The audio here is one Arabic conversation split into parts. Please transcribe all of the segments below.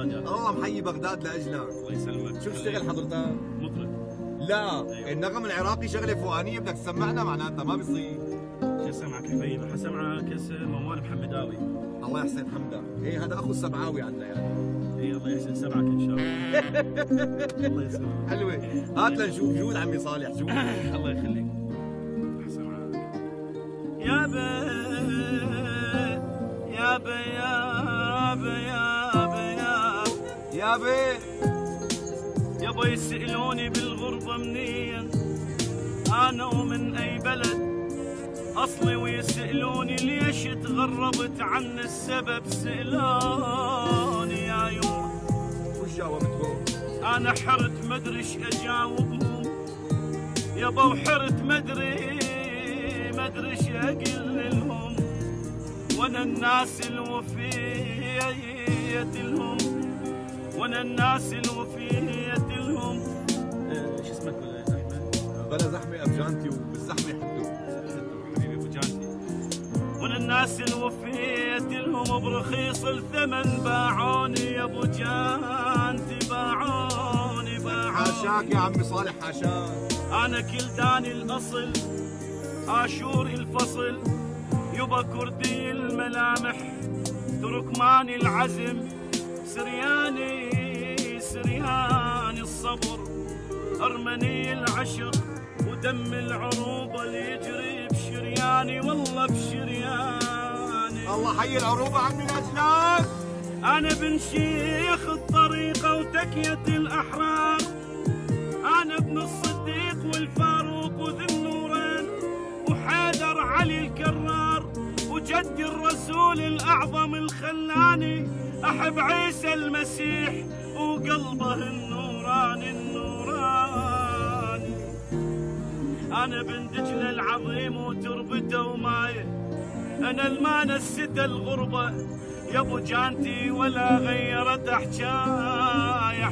بغداد يا الله محيي بغداد لاجلك. الله يسلمك. شو بتشتغل حضرتك؟ مطرب. لا أيوة. النغم العراقي شغله فوقانيه بدك تسمعنا معناتها ما بيصير. شو اسمعك حبيبي؟ رح اسمعك اسم موال محمداوي. الله يحسن حمدك. ايه هذا اخو السبعاوي عندنا يعني. اي الله يحسن سمعك ان شاء الله. الله يسلمك. حلوه. هات لنشوف جود عمي صالح جود. الله يخليك. رح اسمعك. يا بي يا بي يا بي يا بي يا بي يابا يسألوني بالغربة منين أنا ومن أي بلد أصلي، ويسألوني ليش تغربت عن السبب، سألوني يا يوم. وش جاوبتهم؟ أنا حرت مدري ايش أجاوبهم يابا، وحرت مدري ايش أقول لهم، وأنا الناس الوفية لهم، وانا الناس الوفية لهم. شو اسمك ولا زحمة؟ بلا زحمة أبجانتي وبالزحمة حدو حبيبي أبو جانتي. وانا الناس الوفية لهم برخيص الثمن باعوني يا أبو جانتي، باعوني. حاشاك يا عمي صالح حاشاك. أنا كلداني الأصل آشوري الفصل يبا كردي الملامح تركماني العزم سرياني الصبر أرمني العشق ودم العروبة اللي يجري بشرياني، والله بشرياني. الله حي العروبة عمي الأجلال. أنا بن شيخ الطريقة وتكية الأحرار، أنا ابن الصديق والفاروق وذي النورين وحيدر علي الكرار، وجدي الرسول الأعظم الخلاني أحب عيسى المسيح وقلبه النوراني. أنا بن دجلة العظيم وتربته ومايه، أنا الما نسيت الغربة يا أبو جانتي ولا غيرت حجاية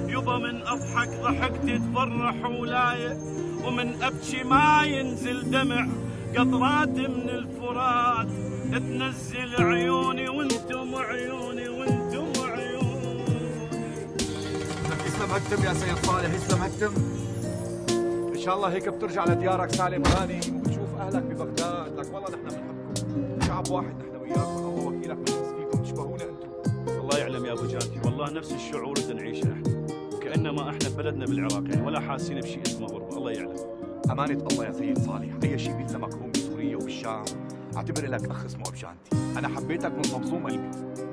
يبا، من أضحك ضحكت تفرح ولاية، ومن أبكي ما ينزل دمع قطرات من الفرات تنزل عيوني، وانتم عيوني وانتم عيوني. لك يسلم هكتم يا سيد صالح، يسلم هكتم. ان شاء الله هيك بترجع لديارك سالم غانم وبتشوف اهلك ببغداد. لك والله نحن بنحبكم، شعب واحد نحن وياكم، الله وكيلك بنحس فيكم، تشبهونا انتم. الله يعلم يا ابو جانتي، والله نفس الشعور اللي نعيشه احنا، وكانما احنا ببلدنا بالعراق يعني، ولا حاسين بشيء اسمه غربه. الله يعلم. امانه الله يا سيد صالح، اي شيء بيلزمك هون بسوريا وبالشام اعتبر لك اخ اسمه ابجانتي. انا حبيتك من مبسوم قلبي.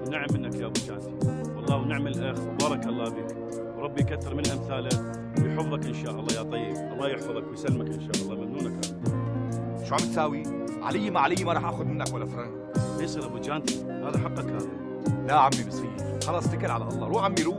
ونعم منك يا ابو جانتي، والله ونعم الاخ، وبارك الله بك، وربي يكثر من امثاله ويحفظك ان شاء الله يا طيب. الله يحفظك ويسلمك ان شاء الله. ممنونك. شو عم تساوي؟ علي ما راح اخذ منك ولا فرنك. يصير ابو جانتي، هذا حقك هذا. لا عمي بصير، خلص اتكل على الله. روح عمي روح.